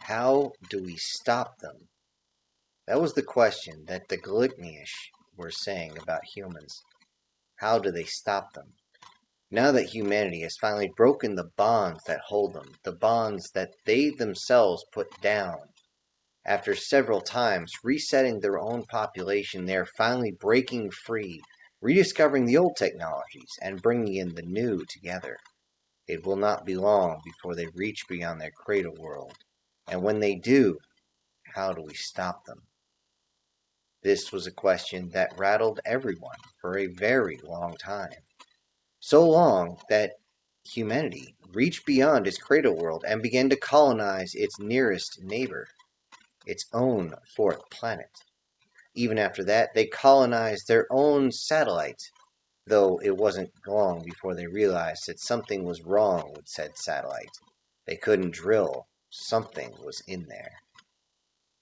How do we stop them? That was the question that the Glicnish were saying about humans. How do they stop them? Now that humanity has finally broken the bonds that hold them, the bonds that they themselves put down, after several times resetting their own population, they are finally breaking free, rediscovering the old technologies, and bringing in the new together. It will not be long before they reach beyond their cradle world. And when they do, how do we stop them? This was a question that rattled everyone for a very long time. So long that humanity reached beyond its cradle world and began to colonize its nearest neighbor, its own fourth planet. Even after that, they colonized their own satellite, though it wasn't long before they realized that something was wrong with said satellite. They couldn't drill. Something was in there.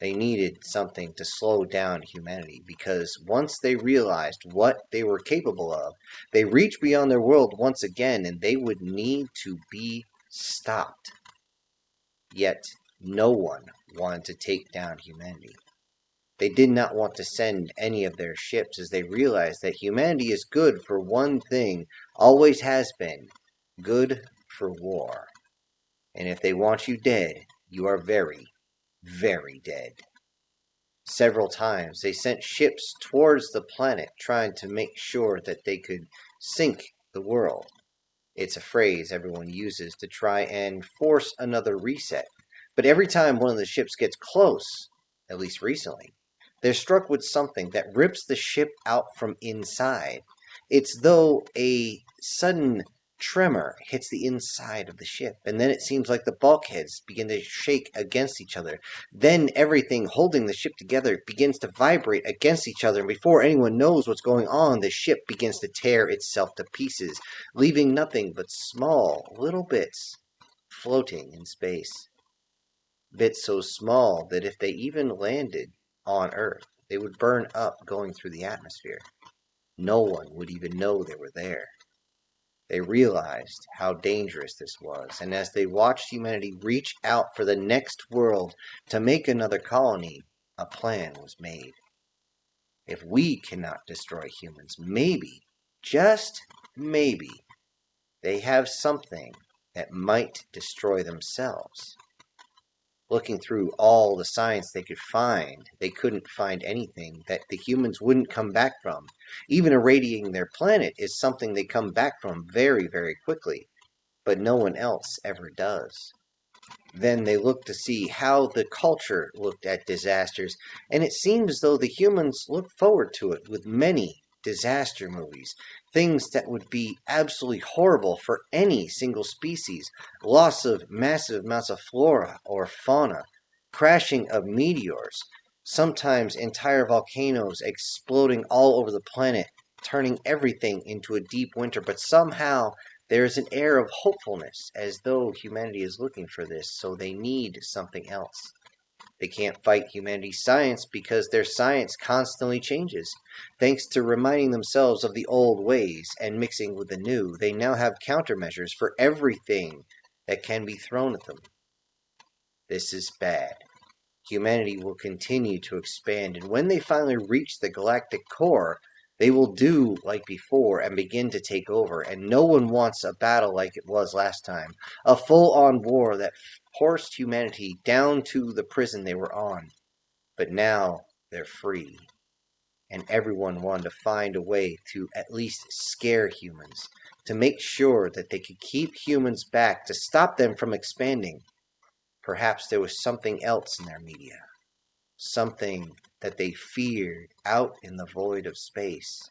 They needed something to slow down humanity, because once they realized what they were capable of, they reached beyond their world once again, and they would need to be stopped. Yet, no one wanted to take down humanity. They did not want to send any of their ships, as they realized that humanity is good for one thing, always has been, good for war. And if they want you dead, you are very, very dead. Several times they sent ships towards the planet, trying to make sure that they could sink the world. It's a phrase everyone uses to try and force another reset. But every time one of the ships gets close, at least recently, they're struck with something that rips the ship out from inside. It's though a sudden tremor hits the inside of the ship, and then it seems like the bulkheads begin to shake against each other. Then everything holding the ship together begins to vibrate against each other, and before anyone knows what's going on, the ship begins to tear itself to pieces, leaving nothing but small little bits floating in space. Bits so small that if they even landed on Earth, they would burn up going through the atmosphere. No one would even know they were there. They realized how dangerous this was, and as they watched humanity reach out for the next world to make another colony, a plan was made. If we cannot destroy humans, maybe, just maybe, they have something that might destroy themselves. Looking through all the science they could find, they couldn't find anything that the humans wouldn't come back from. Even irradiating their planet is something they come back from very, very quickly, but no one else ever does. Then they looked to see how the culture looked at disasters, and it seemed as though the humans looked forward to it with many disaster movies, things that would be absolutely horrible for any single species, loss of massive amounts of flora or fauna, crashing of meteors, sometimes entire volcanoes exploding all over the planet, turning everything into a deep winter, but somehow there is an air of hopefulness, as though humanity is looking for this, so they need something else. They can't fight humanity's science because their science constantly changes. Thanks to reminding themselves of the old ways and mixing with the new, they now have countermeasures for everything that can be thrown at them. This is bad. Humanity will continue to expand, and when they finally reach the galactic core, they will do like before and begin to take over, and no one wants a battle like it was last time. A full-on war that forced humanity down to the prison they were on. But now they're free, and everyone wanted to find a way to at least scare humans, to make sure that they could keep humans back, to stop them from expanding. Perhaps there was something else in their media. Something that they feared out in the void of space.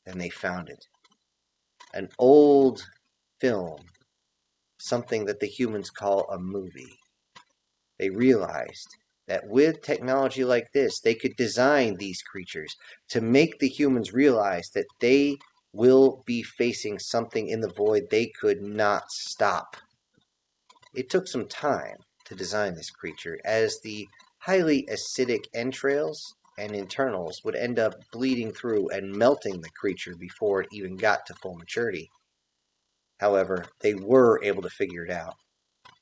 Then they found it. An old film, something that the humans call a movie. They realized that with technology like this, they could design these creatures to make the humans realize that they will be facing something in the void they could not stop. It took some time to design this creature, as the highly acidic entrails and internals would end up bleeding through and melting the creature before it even got to full maturity. However, they were able to figure it out.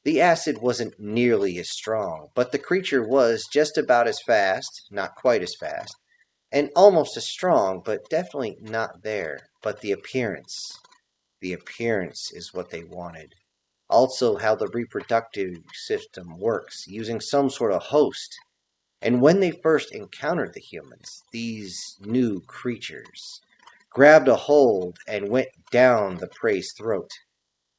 The acid wasn't nearly as strong, but the creature was just about as fast, not quite as fast, and almost as strong, but definitely not there. But the appearance is what they wanted. Also, how the reproductive system works, using some sort of host. And when they first encountered the humans, these new creatures grabbed a hold and went down the prey's throat.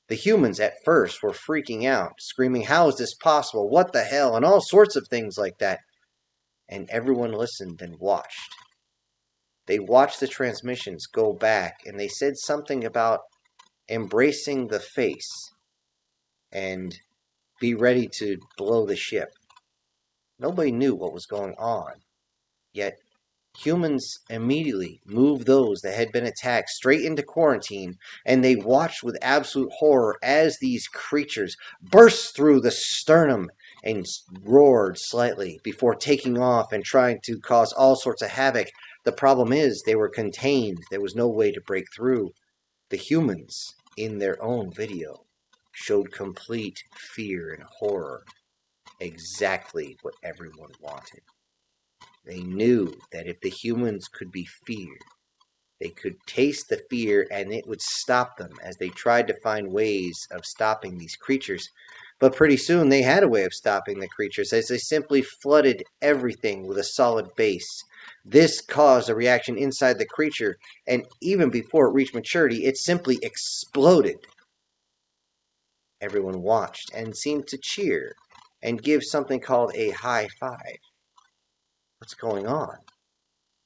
The humans at first were freaking out, screaming, "How is this possible? What the hell?" and all sorts of things like that. And everyone listened and watched. They watched the transmissions go back, and they said something about embracing the face and be ready to blow the ship. Nobody knew what was going on, yet humans immediately moved those that had been attacked straight into quarantine, and they watched with absolute horror as these creatures burst through the sternum and roared slightly before taking off and trying to cause all sorts of havoc. The problem is they were contained. There was no way to break through. The humans, in their own video, showed complete fear and horror. Exactly what everyone wanted. They knew that if the humans could be feared, they could taste the fear and it would stop them as they tried to find ways of stopping these creatures. But pretty soon they had a way of stopping the creatures as they simply flooded everything with a solid base. This caused a reaction inside the creature, and even before it reached maturity, it simply exploded. Everyone watched and seemed to cheer and give something called a high five. What's going on?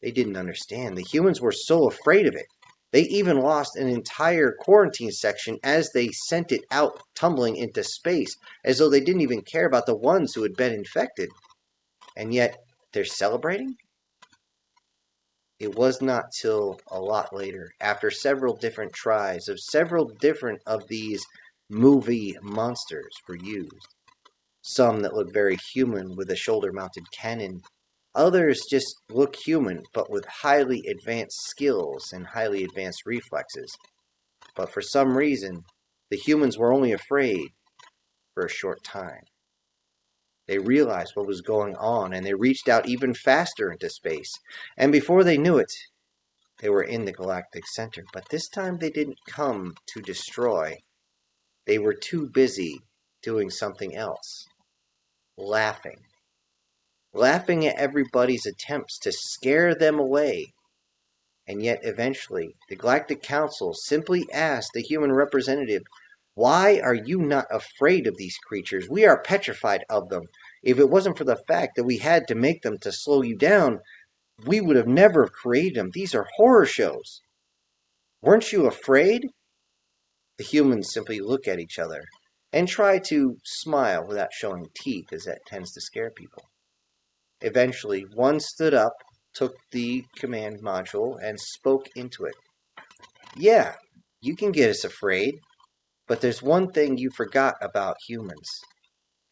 They didn't understand. The humans were so afraid of it. They even lost an entire quarantine section as they sent it out tumbling into space, as though they didn't even care about the ones who had been infected. And yet, they're celebrating? It was not till a lot later, after several different tries of several different of these movie monsters were used. Some that look very human with a shoulder-mounted cannon. Others just look human, but with highly advanced skills and highly advanced reflexes. But for some reason, the humans were only afraid for a short time. They realized what was going on, and they reached out even faster into space. And before they knew it, they were in the galactic center. But this time they didn't come to destroy. They were too busy doing something else. Laughing. Laughing at everybody's attempts to scare them away. And yet eventually, the Galactic Council simply asked the human representative, "Why are you not afraid of these creatures? We are petrified of them. If it wasn't for the fact that we had to make them to slow you down, we would have never created them. These are horror shows. Weren't you afraid?" The humans simply look at each other and try to smile without showing teeth, as that tends to scare people. Eventually, one stood up, took the command module, and spoke into it. "Yeah, you can get us afraid, but there's one thing you forgot about humans,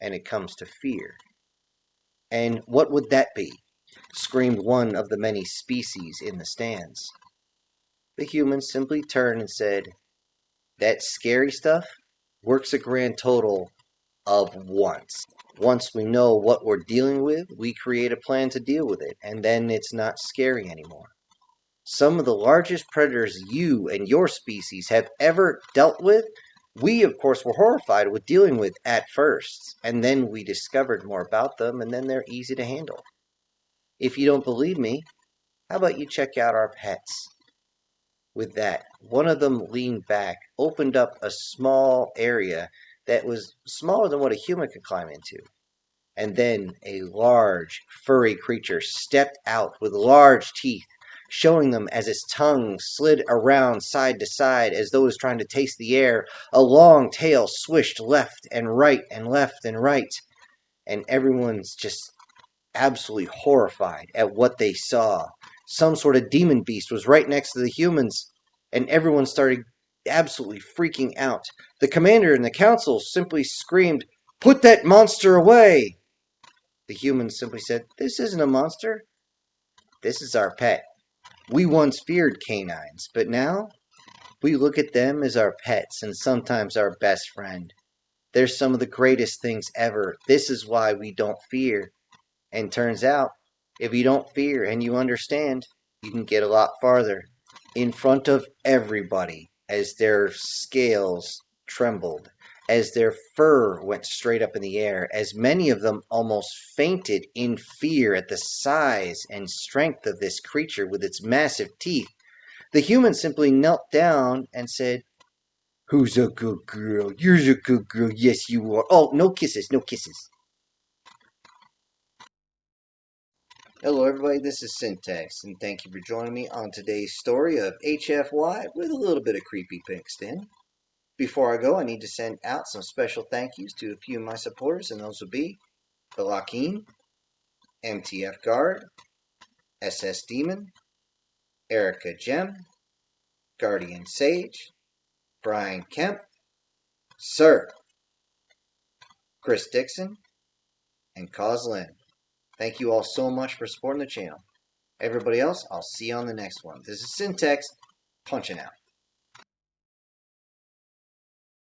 and it comes to fear." "And what would that be?" screamed one of the many species in the stands. The humans simply turned and said, "That scary stuff works a grand total of once. Once we know what we're dealing with, we create a plan to deal with it, and then it's not scary anymore. Some of the largest predators you and your species have ever dealt with, we of course were horrified with dealing with at first, and then we discovered more about them, and then they're easy to handle. If you don't believe me, how about you check out our pets?" With that, one of them leaned back, opened up a small area that was smaller than what a human could climb into. And then a large, furry creature stepped out with large teeth, showing them as its tongue slid around side to side as though it was trying to taste the air. A long tail swished left and right and left and right. And everyone's just absolutely horrified at what they saw. Some sort of demon beast was right next to the humans, and everyone started absolutely freaking out. The commander and the council simply screamed, "Put that monster away!" The humans simply said, "This isn't a monster. This is our pet. We once feared canines, but now we look at them as our pets and sometimes our best friend. They're some of the greatest things ever. This is why we don't fear. And turns out, if you don't fear and you understand, you can get a lot farther. In front of everybody, as their scales trembled, as their fur went straight up in the air, as many of them almost fainted in fear at the size and strength of this creature with its massive teeth, the human simply knelt down and said, "Who's a good girl? You're a good girl. Yes, you are. Oh, no kisses, no kisses." Hello, everybody. This is Syntax, and thank you for joining me on today's story of HFY with a little bit of creepy mixed in. Before I go, I need to send out some special thank yous to a few of my supporters, and those will be the Lakin, MTF Guard, SS Demon, Erica Gem, Guardian Sage, Brian Kemp, Sir, Chris Dixon, and Cause Lynn. Thank you all so much for supporting the channel. Everybody else, I'll see you on the next one. This is Syntax, punching out.